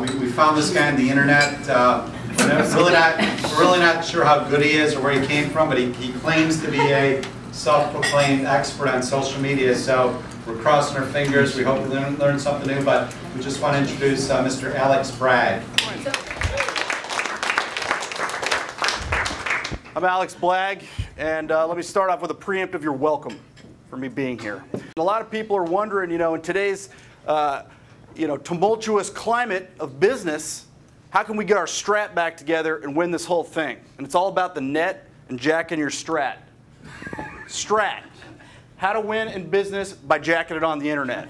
We found this guy on the internet. We're really not sure how good he is or where he came from, but he claims to be a self-proclaimed expert on social media. So we're crossing our fingers. We hope we learn something new, but we just want to introduce Mr. Blagg. I'm Alex Blagg, and let me start off with a preemptive you're welcome for me being here. A lot of people are wondering, in today's tumultuous climate of business, how can we get our Strat back together and win this whole thing? And it's all about the net and jacking your Strat. Strat. How to win in business by jacking it on the internet.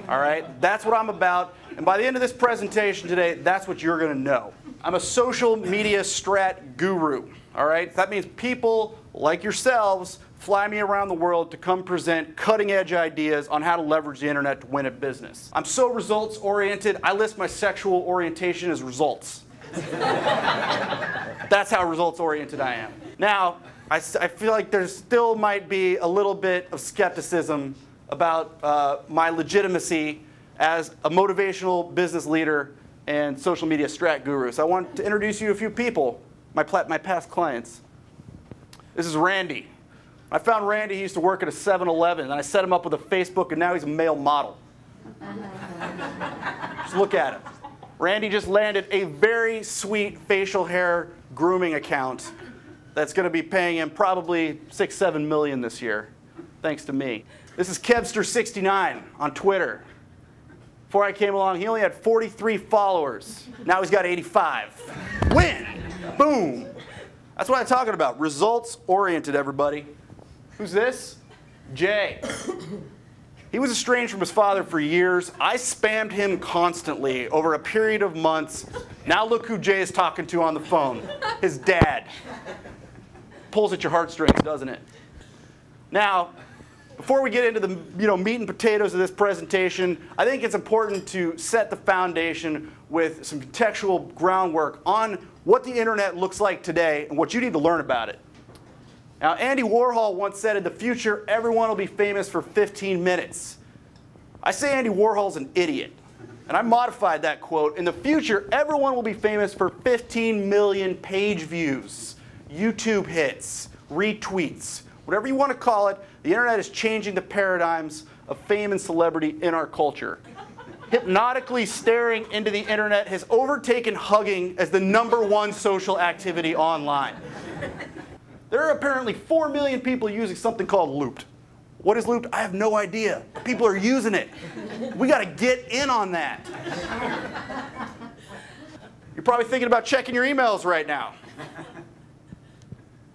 All right? That's what I'm about. And by the end of this presentation today, that's what you're going to know. I'm a social media Strat guru. All right? That means people like yourselves fly me around the world to come present cutting-edge ideas on how to leverage the internet to win at business. I'm so results-oriented, I list my sexual orientation as results. That's how results-oriented I am. Now, I feel like there still might be a little bit of skepticism about my legitimacy as a motivational business leader and social media strat guru. So I want to introduce you to a few people, my past clients. This is Randy. I found Randy. He used to work at a 7-Eleven, and I set him up with a Facebook, and now he's a male model. Just look at him. Randy just landed a very sweet facial hair grooming account that's going to be paying him probably $6-7 million this year, thanks to me. This is Kevster69 on Twitter. Before I came along, he only had 43 followers. Now he's got 85. Win! Boom! That's what I'm talking about. Results-oriented, everybody. Who's this? Jay. He was estranged from his father for years. I spammed him constantly over a period of months. Now look who Jay is talking to on the phone. His dad. Pulls at your heartstrings, doesn't it? Now, before we get into the meat and potatoes of this presentation, I think it's important to set the foundation with some contextual groundwork on what the internet looks like today and what you need to learn about it. Now, Andy Warhol once said, in the future, everyone will be famous for 15 minutes. I say Andy Warhol's an idiot. And I modified that quote. In the future, everyone will be famous for 15 million page views, YouTube hits, retweets, whatever you want to call it. The internet is changing the paradigms of fame and celebrity in our culture. Hypnotically staring into the internet has overtaken hugging as the #1 social activity online. There are apparently 4 million people using something called Looped. What is Looped? I have no idea. People are using it. We got to get in on that. You're probably thinking about checking your emails right now.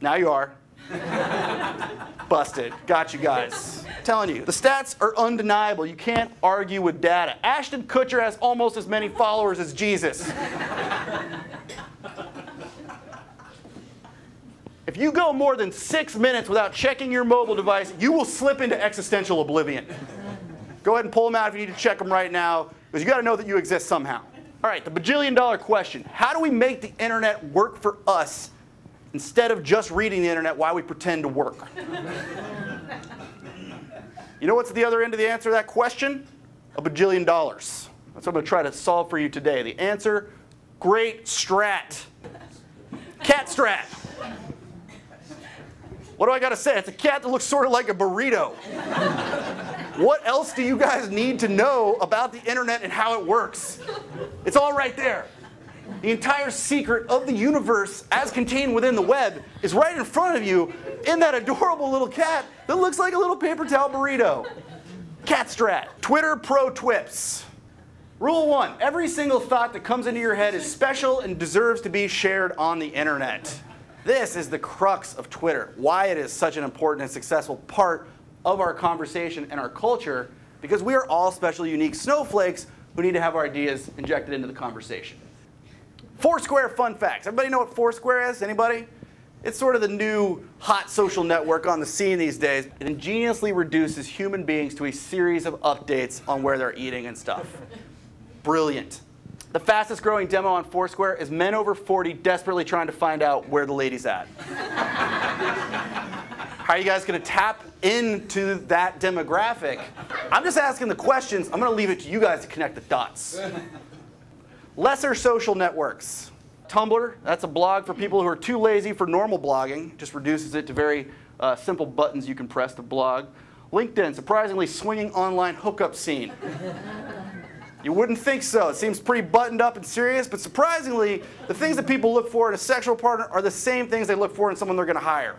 Now you are. Busted. Got you guys. I'm telling you, the stats are undeniable. You can't argue with data. Ashton Kutcher has almost as many followers as Jesus. If you go more than 6 minutes without checking your mobile device, you will slip into existential oblivion. Go ahead and pull them out if you need to check them right now, because you got to know that you exist somehow. All right, the bajillion-dollar question. How do we make the internet work for us instead of just reading the internet while we pretend to work? You know what's at the other end of the answer to that question? $1 bajillion. That's what I'm going to try to solve for you today. The answer, great Strat. Cat Strat. What do I got to say? It's a cat that looks sort of like a burrito. What else do you guys need to know about the internet and how it works? It's all right there. The entire secret of the universe, as contained within the web, is right in front of you in that adorable little cat that looks like a little paper towel burrito. Cat Strat. Twitter Pro Twips. Rule 1. Every single thought that comes into your head is special and deserves to be shared on the internet. This is the crux of Twitter, why it is such an important and successful part of our conversation and our culture, because we are all special, unique snowflakes who need to have our ideas injected into the conversation. Foursquare fun facts. Everybody know what Foursquare is? Anybody? It's sort of the new hot social network on the scene these days. It ingeniously reduces human beings to a series of updates on where they're eating and stuff. Brilliant. The fastest growing demo on Foursquare is men over 40 desperately trying to find out where the lady's at. How are you guys going to tap into that demographic? I'm just asking the questions. I'm going to leave it to you guys to connect the dots. Lesser social networks. Tumblr, that's a blog for people who are too lazy for normal blogging. Just reduces it to very simple buttons you can press to blog. LinkedIn, surprisingly swinging online hookup scene. You wouldn't think so. It seems pretty buttoned up and serious, but surprisingly, the things that people look for in a sexual partner are the same things they look for in someone they're going to hire.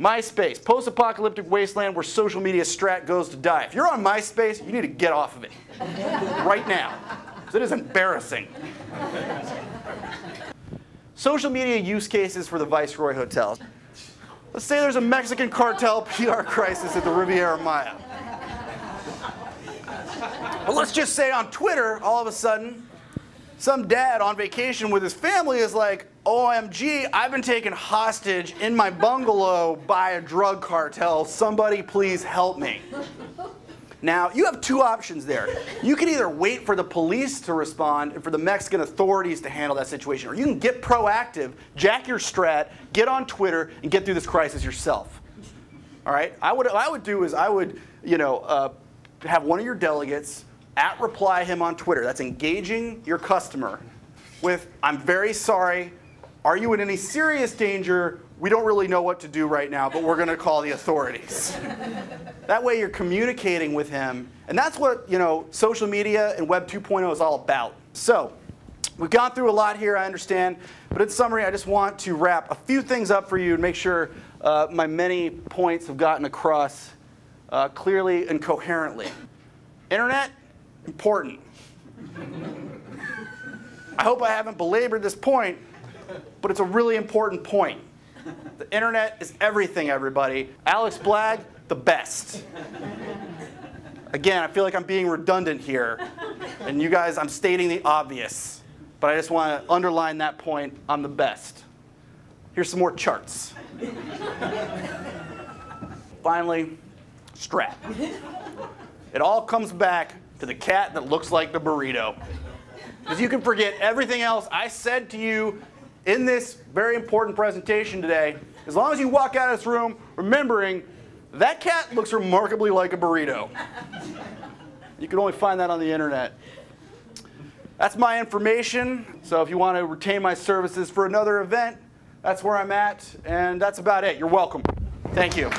MySpace, post-apocalyptic wasteland where social media strat goes to die. If you're on MySpace, you need to get off of it right now, because it is embarrassing. Social media use cases for the Viceroy Hotel. Let's say there's a Mexican cartel PR crisis at the Riviera Maya. But let's just say on Twitter, all of a sudden, some dad on vacation with his family is like, OMG, I've been taken hostage in my bungalow by a drug cartel. Somebody please help me. Now, you have two options there. You can either wait for the police to respond and for the Mexican authorities to handle that situation, or you can get proactive, jack your strat, get on Twitter, and get through this crisis yourself. All right? What I would do is I would, have one of your delegates @reply him on Twitter. That's engaging your customer with, I'm very sorry. Are you in any serious danger? We don't really know what to do right now, but we're going to call the authorities. That way you're communicating with him. And that's what social media and Web 2.0 is all about. So we've gone through a lot here, I understand. But in summary, I just want to wrap a few things up for you and make sure my many points have gotten across clearly and coherently. Internet, important. I hope I haven't belabored this point, but it's a really important point. The internet is everything, everybody. Alex Blagg, the best. Again, I feel like I'm being redundant here. And you guys, I'm stating the obvious. But I just want to underline that point. I'm the best. Here's some more charts. Finally, Strat. It all comes back to the cat that looks like the burrito. Because you can forget everything else I said to you in this very important presentation today. As long as you walk out of this room remembering that cat looks remarkably like a burrito. You can only find that on the internet. That's my information. So if you want to retain my services for another event, that's where I'm at. And that's about it. You're welcome. Thank you.